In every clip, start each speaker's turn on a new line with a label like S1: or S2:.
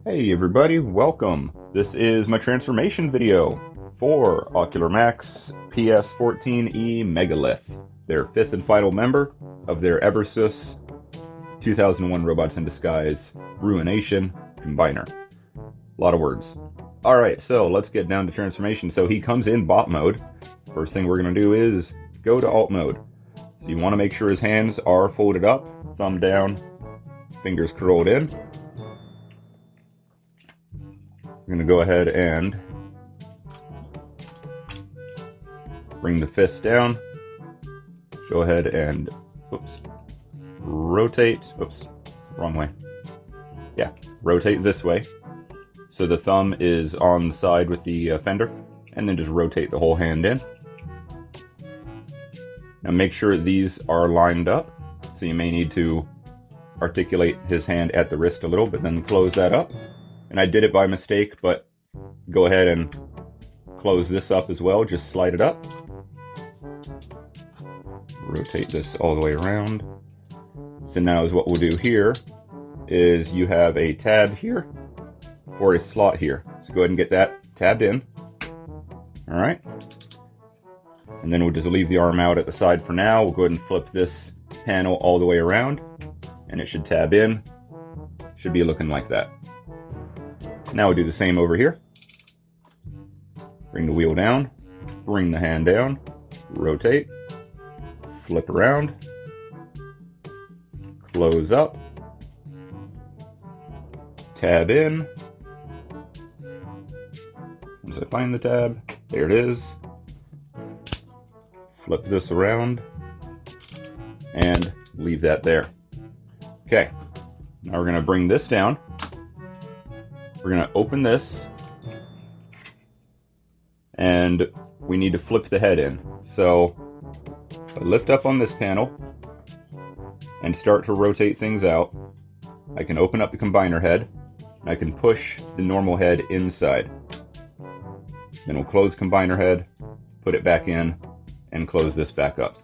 S1: Hey everybody, welcome. This is my transformation video for Ocular Max PS14E Megalith, their fifth and final member of their Eversys 2001 Robots in Disguise Ruination Combiner. A lot of words. Alright, so let's get down to transformation. So he comes in bot mode. First thing we're going to do is go to alt mode. So you want to make sure his hands are folded up, thumb down, fingers curled in. We're going to go ahead and bring the fist down. Go ahead and, rotate. Wrong way. Yeah, rotate this way. So the thumb is on the side with the fender, and then just rotate the whole hand in. Now make sure these are lined up. So you may need to articulate his hand at the wrist a little, but then close that up. And I did it by mistake, but go ahead and close this up as well. Just slide it up. Rotate this all the way around. So now is what we'll do here is you have a tab here for a slot here. So go ahead and get that tabbed in. All right. And then we'll just leave the arm out at the side for now. We'll go ahead and flip this panel all the way around and it should tab in. Should be looking like that. Now we'll do the same over here. Bring the wheel down, bring the hand down, rotate, flip around, close up, tab in. Once I find the tab, there it is. Flip this around and leave that there. Okay, now we're going to bring this down. We're going to open this, and we need to flip the head in. So I lift up on this panel and start to rotate things out. I can open up the combiner head, and I can push the normal head inside. Then we'll close combiner head, put it back in, and close this back up.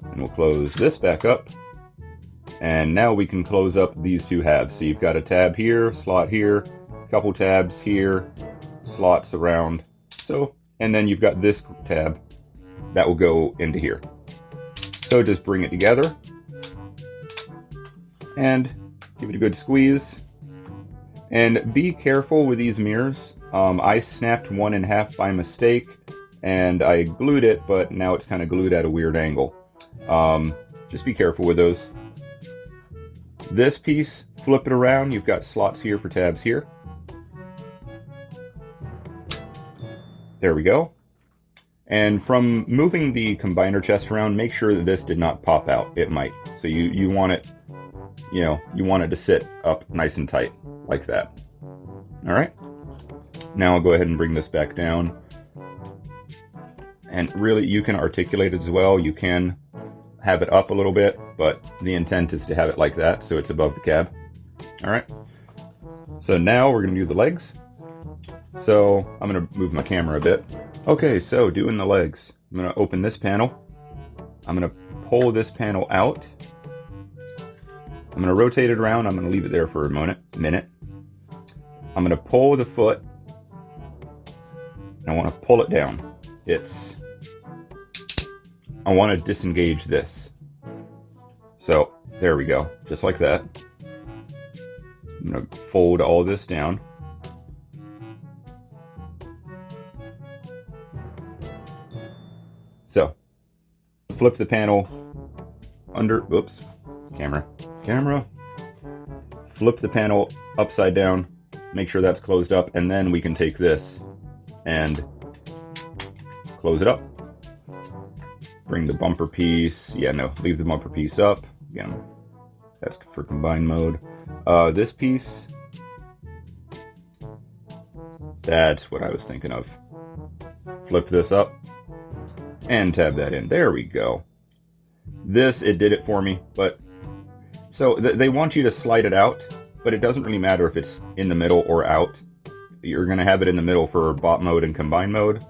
S1: And we'll close this back up. And now we can close up these two halves. So you've got a tab here, slot here, a couple tabs here, slots around. So, and then you've got this tab that will go into here. So just bring it together and give it a good squeeze. And be careful with these mirrors. I snapped one in half by mistake and I glued it, but now it's kind of glued at a weird angle. Just be careful with those. This piece, flip it around. You've got slots here for tabs here. There we go. And from moving the combiner chest around, make sure that this did not pop out. It might. So you want it, you want it to sit up nice and tight like that. All right. Now I'll go ahead and bring this back down. And really, you can articulate it as well. You can have it up a little bit, but the intent is to have it like that so it's above the cab. All right. So now we're going to do the legs. So I'm going to move my camera a bit. Okay, so doing the legs. I'm going to open this panel. I'm going to pull this panel out. I'm going to rotate it around. I'm going to leave it there for a minute. I'm going to pull the foot. I want to pull it down. I want to disengage this. So there we go, just like that. I'm going to fold all this down. So flip the panel under, camera. Flip the panel upside down, make sure that's closed up, and then we can take this and close it up. Bring the bumper piece. Leave the bumper piece up. Again, that's for combine mode. This piece, that's what I was thinking of. Flip this up and tab that in. There we go. This, it did it for me, but so they want you to slide it out, but it doesn't really matter if it's in the middle or out. You're going to have it in the middle for bot mode and combine mode.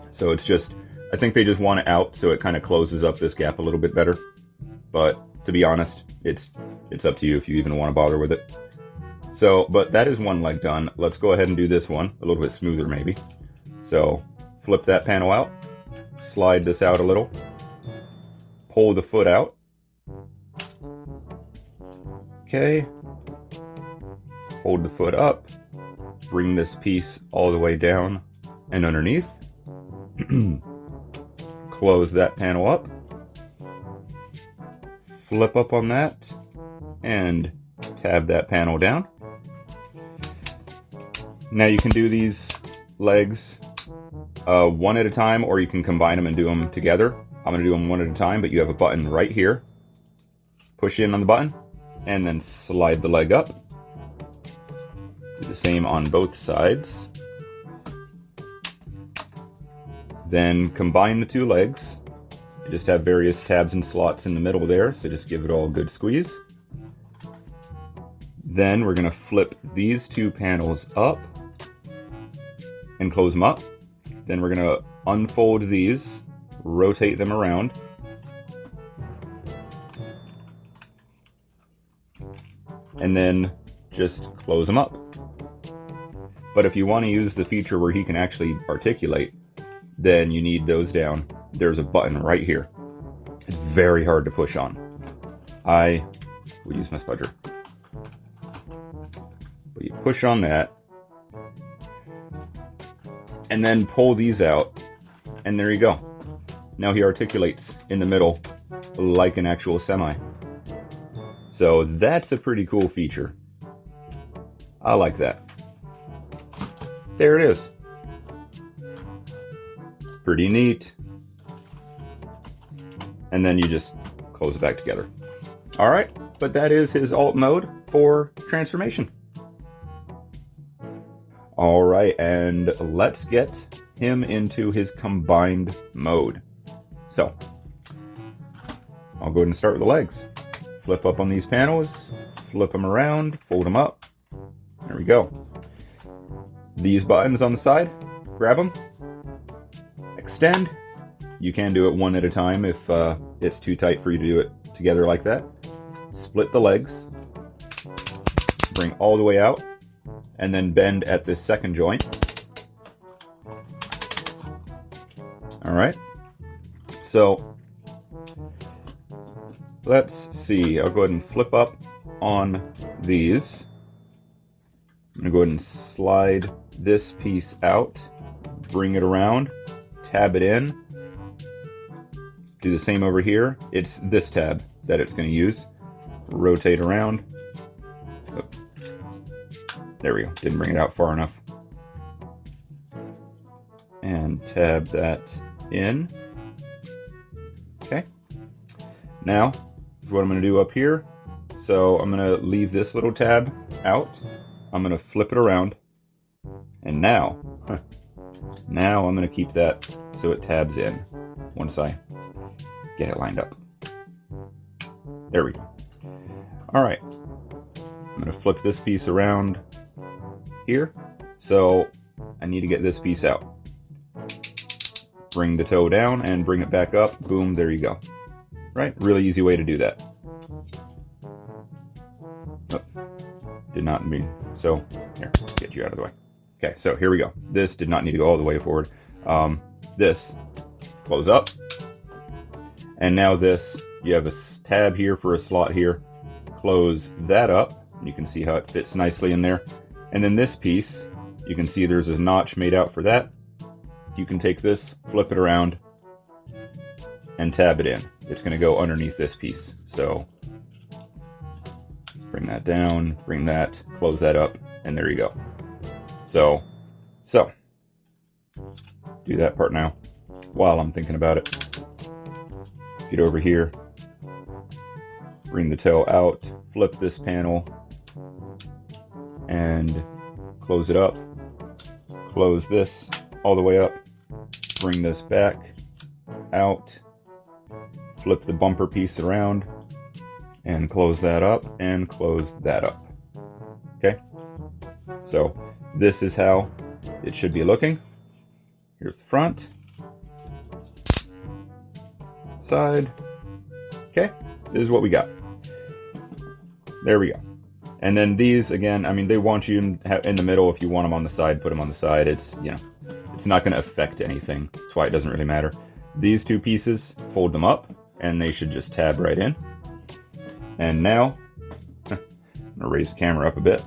S1: So it's just, I think they just want it out so it kind of closes up this gap a little bit better. But to be honest, it's up to you if you even want to bother with it. So, but that is one leg done. Let's go ahead and do this one a little bit smoother maybe. So flip that panel out, slide this out a little, pull the foot out. Okay, hold the foot up, bring this piece all the way down and underneath. Close that panel up, flip up on that, and tab that panel down. Now you can do these legs one at a time, or you can combine them and do them together. I'm going to do them one at a time, but you have a button right here. Push in on the button, and then slide the leg up. Do the same on both sides. Then combine the two legs. You just have various tabs and slots in the middle there, so just give it all a good squeeze. Then we're going to flip these two panels up and close them up. Then we're going to unfold these, rotate them around, and then just close them up. But if you want to use the feature where he can actually articulate, then you need those down. There's a button right here. It's very hard to push on. I will use my spudger. But you push on that, and then pull these out, and there you go. Now he articulates in the middle like an actual semi. So that's a pretty cool feature. I like that. There it is. Pretty neat. And then you just close it back together. All right, but that is his alt mode for transformation. All right, and let's get him into his combined mode. So I'll go ahead and start with the legs. Flip up on these panels, flip them around, fold them up. There we go. These buttons on the side, grab them, extend. You can do it one at a time if it's too tight for you to do it together like that. Split the legs, bring all the way out, and then bend at this second joint. All right, so let's see. I'll go ahead and flip up on these. I'm gonna go ahead and slide this piece out, bring it around, tab it in. Do the same over here. It's this tab that it's gonna use. Rotate around. Oh. There we go, didn't bring it out far enough. And tab that in. Okay. Now, this is what I'm gonna do up here. So I'm gonna leave this little tab out. I'm gonna flip it around. And now I'm gonna keep that so it tabs in once I get it lined up. There we go. All right, I'm gonna flip this piece around here. So I need to get this piece out. Bring the toe down and bring it back up. Boom, there you go. Right, really easy way to do that. Oh, did not mean, so here, get you out of the way. Okay, so here we go. This did not need to go all the way forward. This, close up. And now this, you have a tab here for a slot here. Close that up. You can see how it fits nicely in there. And then this piece, you can see there's a notch made out for that. You can take this, flip it around, and tab it in. It's gonna go underneath this piece. So bring that down, bring that, close that up, and there you go. So do that part now while I'm thinking about it. Get over here, bring the toe out, flip this panel, and close it up. Close this all the way up, bring this back out, flip the bumper piece around, and close that up, and close that up. Okay, so this is how it should be looking. Here's the front, side. Okay, this is what we got. There we go. And then these, again, I mean, they want you in the middle. If you want them on the side, put them on the side. It's, you know, it's not going to affect anything. That's why it doesn't really matter. These two pieces, fold them up, and they should just tab right in. And now, I'm going to raise the camera up a bit.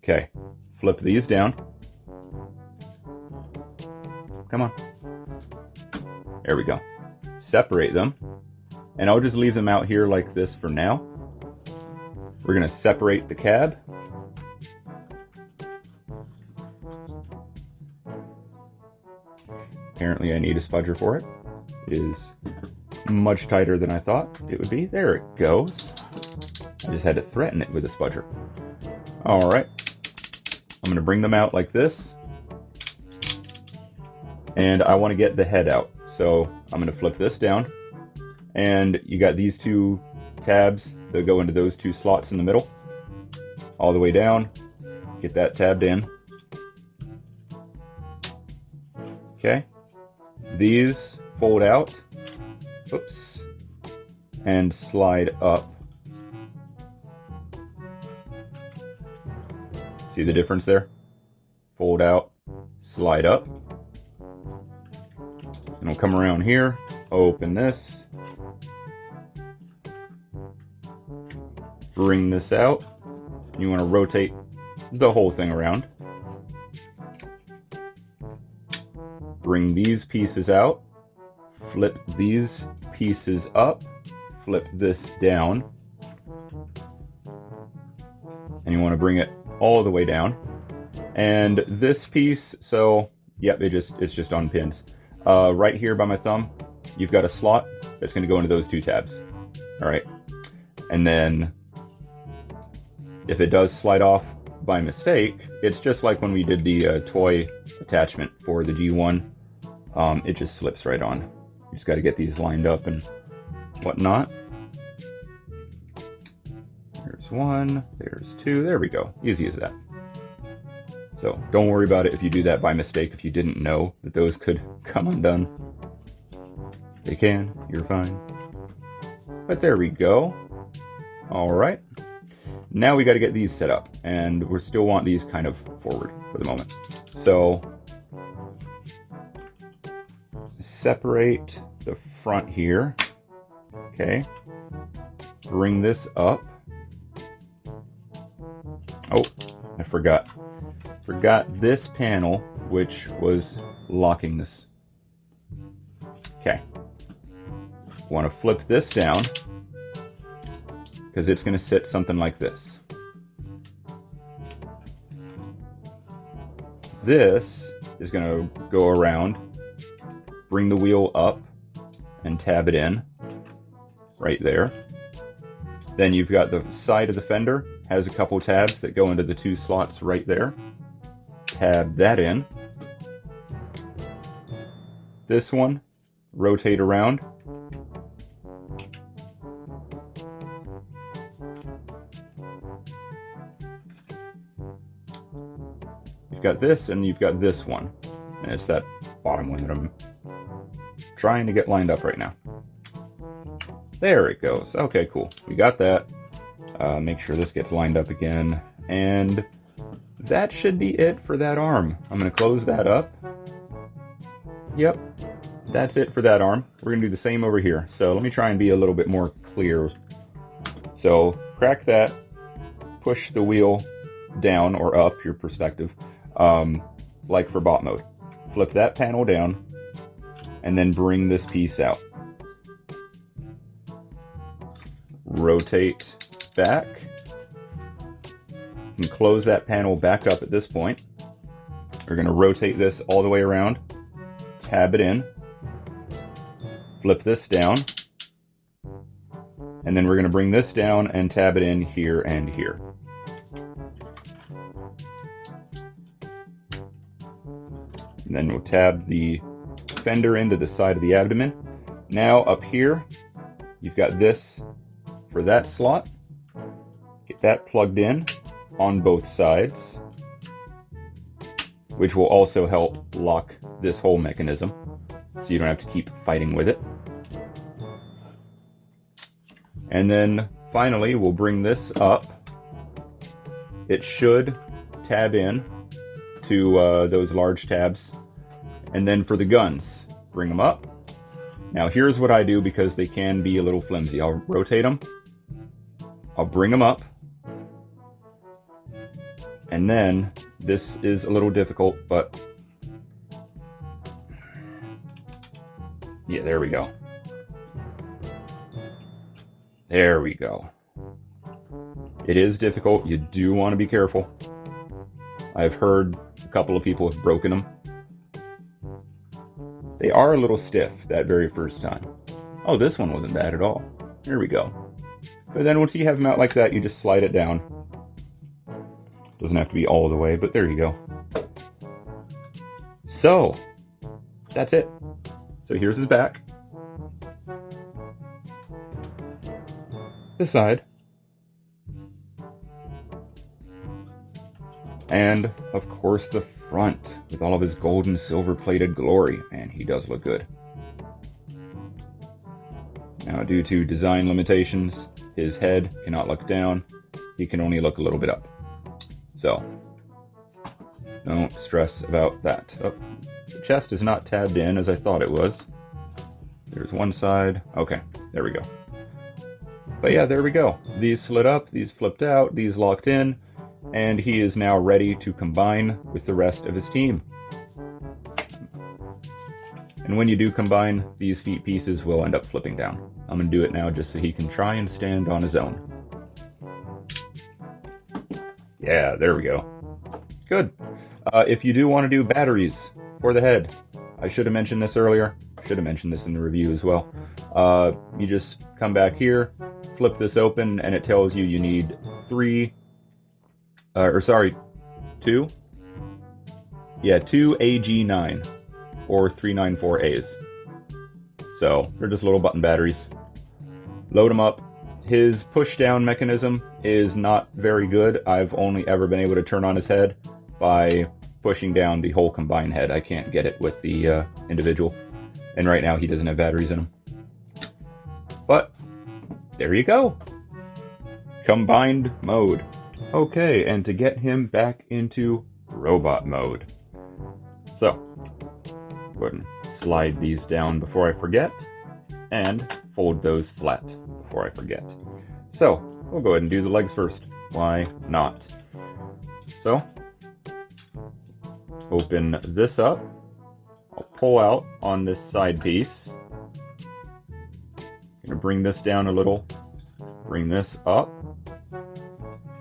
S1: Okay, flip these down. Come on. There we go. Separate them, and I'll just leave them out here like this for now. We're going to separate the cab. Apparently I need a spudger for it. It is much tighter than I thought it would be. There it goes. I just had to threaten it with a spudger. All right. I'm going to bring them out like this. And I want to get the head out. So I'm going to flip this down. And you got these two tabs that go into those two slots in the middle. All the way down. Get that tabbed in. Okay. These fold out. Oops. And slide up. See the difference there? Fold out, slide up. And we'll come around here, open this, bring this out. You want to rotate the whole thing around. Bring these pieces out, flip these pieces up, flip this down. And you want to bring it all the way down. And this piece, so yep, it's just on pins. Right here by my thumb, you've got a slot that's going to go into those two tabs. All right. And then if it does slide off by mistake, it's just like when we did the toy attachment for the G1. It just slips right on. You just got to get these lined up and whatnot. There's one, there's two, there we go. Easy as that. So don't worry about it if you do that by mistake, if you didn't know that those could come undone. They can, you're fine. But there we go. All right. Now we got to get these set up, and we still want these kind of forward for the moment. So separate the front here. Okay. Bring this up. Oh, I forgot this panel, which was locking this. Okay. Want to flip this down because it's going to sit something like this. This is going to go around, bring the wheel up, and tab it in right there. Then you've got the side of the fender has a couple tabs that go into the two slots right there. Tab that in. This one, rotate around. You've got this and you've got this one. And it's that bottom one that I'm trying to get lined up right now. There it goes. Okay, cool. We got that. Make sure this gets lined up again. And that should be it for that arm. I'm going to close that up. Yep, that's it for that arm. We're going to do the same over here. So let me try and be a little bit more clear. So crack that, push the wheel down or up, your perspective, like for bot mode. Flip that panel down, and then bring this piece out. Rotate back. You can close that panel back up at this point. We're going to rotate this all the way around, tab it in, flip this down, and then we're going to bring this down and tab it in here and here. And then we'll tab the fender into the side of the abdomen. Now up here, you've got this for that slot. Get that plugged in on both sides, which will also help lock this whole mechanism, so you don't have to keep fighting with it. And then finally, we'll bring this up. It should tab in to those large tabs. And then for the guns, bring them up. Now here's what I do because they can be a little flimsy. I'll rotate them. I'll bring them up. And then, this is a little difficult, but yeah, there we go. There we go. It is difficult. You do want to be careful. I've heard a couple of people have broken them. They are a little stiff that very first time. Oh, this one wasn't bad at all. There we go. But then once you have them out like that, you just slide it down. Doesn't have to be all the way, but there you go. So, that's it. So here's his back. This side. And, of course, the front, with all of his gold and silver plated glory. Man, he does look good. Now, due to design limitations, his head cannot look down. He can only look a little bit up. So, don't stress about that. Oh, the chest is not tabbed in as I thought it was. There's one side. Okay, there we go. But yeah, there we go. These slid up, these flipped out, these locked in, and he is now ready to combine with the rest of his team. And when you do combine, these feet pieces will end up flipping down. I'm going to do it now just so he can try and stand on his own. Yeah, there we go. Good. If you do want to do batteries for the head, I should have mentioned this earlier. Should have mentioned this in the review as well. You just come back here, flip this open, and it tells you need 2. Yeah, 2 AG9 or 394As. So they're just little button batteries. Load them up. His push down mechanism is not very good. I've only ever been able to turn on his head by pushing down the whole combined head. I can't get it with the individual. And right now he doesn't have batteries in him. But there you go. Combined mode. Okay, and to get him back into robot mode. So, go ahead and slide these down before I forget. And fold those flat before I forget. So, we'll go ahead and do the legs first. Why not? So, open this up. I'll pull out on this side piece. Gonna bring this down a little. Bring this up.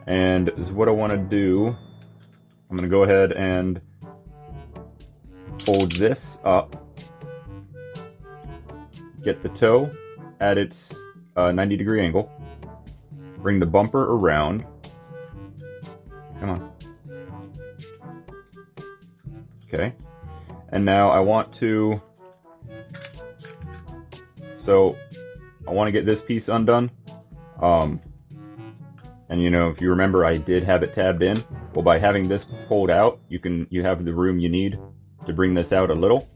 S1: And is what I want to do. I'm gonna go ahead and fold this up. Get the toe at its 90-degree angle. Bring the bumper around. Come on. Okay. And now I want to... So, I want to get this piece undone. And you know, if you remember, I did have it tabbed in. Well, by having this pulled out, you have the room you need to bring this out a little.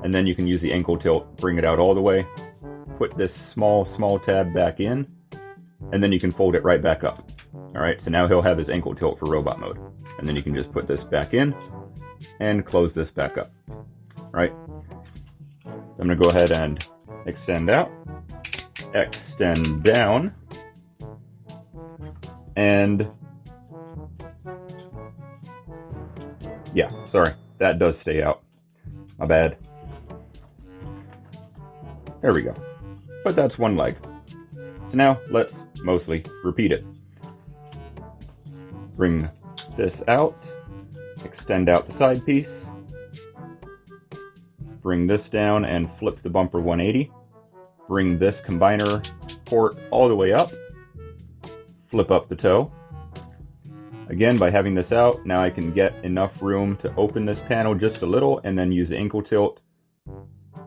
S1: And then you can use the ankle tilt, bring it out all the way, put this small tab back in, and then you can fold it right back up. All right, so now he'll have his ankle tilt for robot mode. And then you can just put this back in and close this back up. All right, so I'm gonna go ahead and extend out, extend down, and yeah, sorry, that does stay out. My bad. There we go. But that's one leg. So now let's mostly repeat it. Bring this out, extend out the side piece, bring this down and flip the bumper 180. Bring this combiner port all the way up, flip up the toe. Again, by having this out, now I can get enough room to open this panel just a little and then use the ankle tilt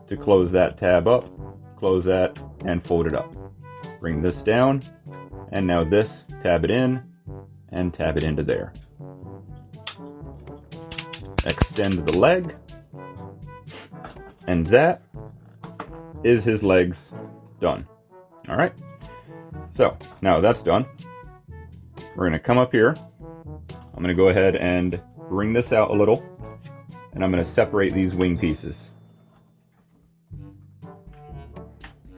S1: to close that tab up, close that, and fold it up. Bring this down, and now this, tab it in, and tab it into there. Extend the leg, and that is his legs done. All right. So now that's done, we're going to come up here. I'm going to go ahead and bring this out a little, and I'm going to separate these wing pieces.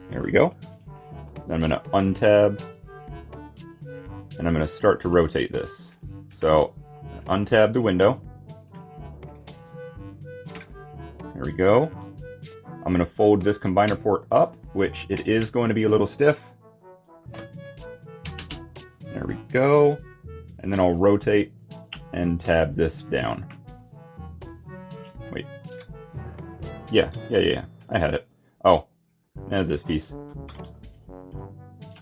S1: There we go. Then I'm going to untab, and I'm going to start to rotate this. So untab the window. There we go. I'm going to fold this combiner port up, which it is going to be a little stiff. There we go. And then I'll rotate and tab this down. Wait. Yeah. I had it. Oh, and this piece.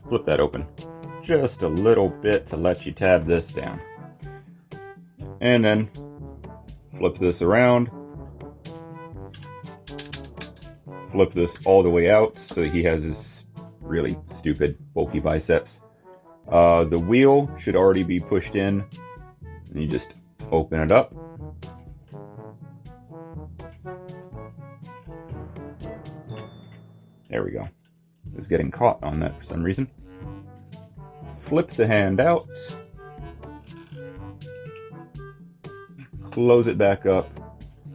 S1: Flip that open. Just a little bit to let you tab this down. And then flip this around. Flip this all the way out so he has his really stupid bulky biceps. The wheel should already be pushed in, and you just open it up. There we go. It was getting caught on that for some reason. Flip the hand out. Close it back up,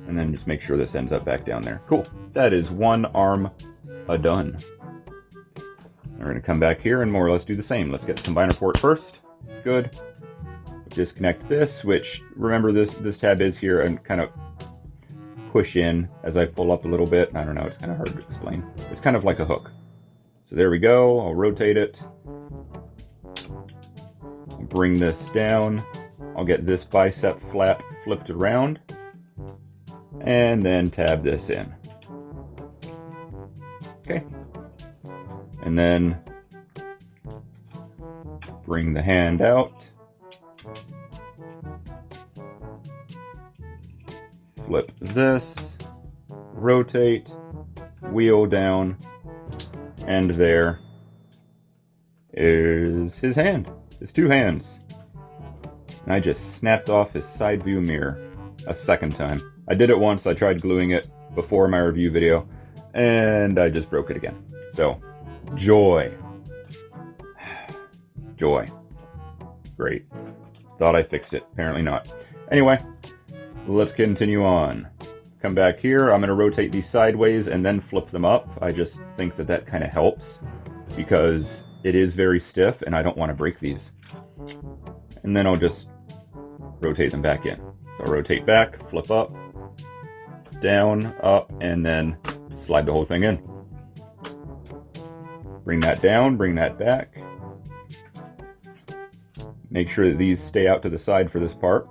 S1: and then just make sure this ends up back down there. Cool. That is one arm done. We're going to come back here and more or less do the same. Let's get the combiner port first. Good. Disconnect this, which, remember this tab is here, and kind of push in as I pull up a little bit. I don't know, it's kind of hard to explain. It's kind of like a hook. So there we go. I'll rotate it. I'll bring this down. I'll get this bicep flap flipped around, and then tab this in. Okay. And then bring the hand out. Flip this, rotate, wheel down, and there is his hand, his two hands. And I just snapped off his side view mirror a second time. I did it once, I tried gluing it before my review video, and I just broke it again. So, joy. Joy. Great. Thought I fixed it. Apparently not. Anyway, let's continue on. Come back here. I'm going to rotate these sideways and then flip them up. I just think that kind of helps because it is very stiff and I don't want to break these. And then I'll just rotate them back in. So I'll rotate back, flip up, down, up, and then slide the whole thing in. Bring that down, bring that back. Make sure that these stay out to the side for this part.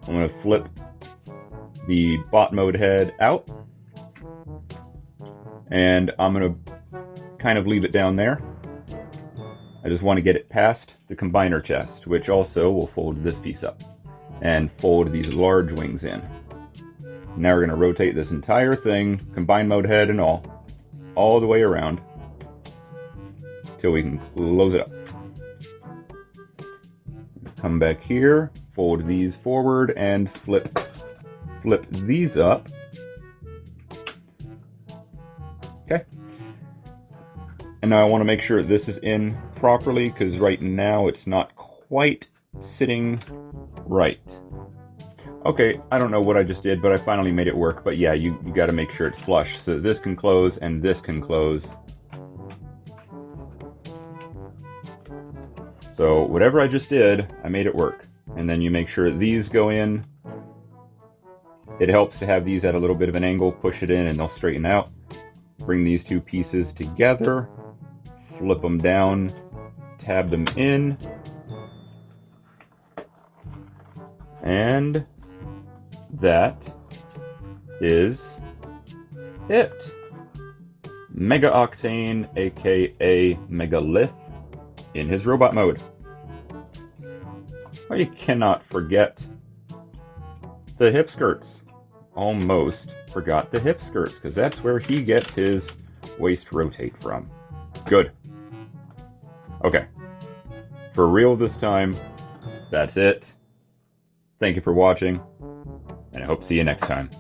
S1: I'm going to flip the bot mode head out. And I'm going to kind of leave it down there. I just want to get it past the combiner chest, which also will fold this piece up and fold these large wings in. Now we're going to rotate this entire thing, combine mode head and all the way around till we can close it up. Come back here, fold these forward and flip these up. Okay. And now I want to make sure this is in properly because right now it's not quite sitting right. Okay, I don't know what I just did, but I finally made it work. But yeah, you got to make sure it's flush so this can close and this can close. So whatever I just did, I made it work. And then you make sure these go in. It helps to have these at a little bit of an angle. Push it in and they'll straighten out. Bring these two pieces together. Flip them down. Tab them in. And that is it. Mega Octane, aka Megalith, in his robot mode. Oh, you cannot forget the hip skirts. Almost forgot the hip skirts, because that's where he gets his waist rotate from. Good. Okay. For real this time, that's it. Thank you for watching, and I hope to see you next time.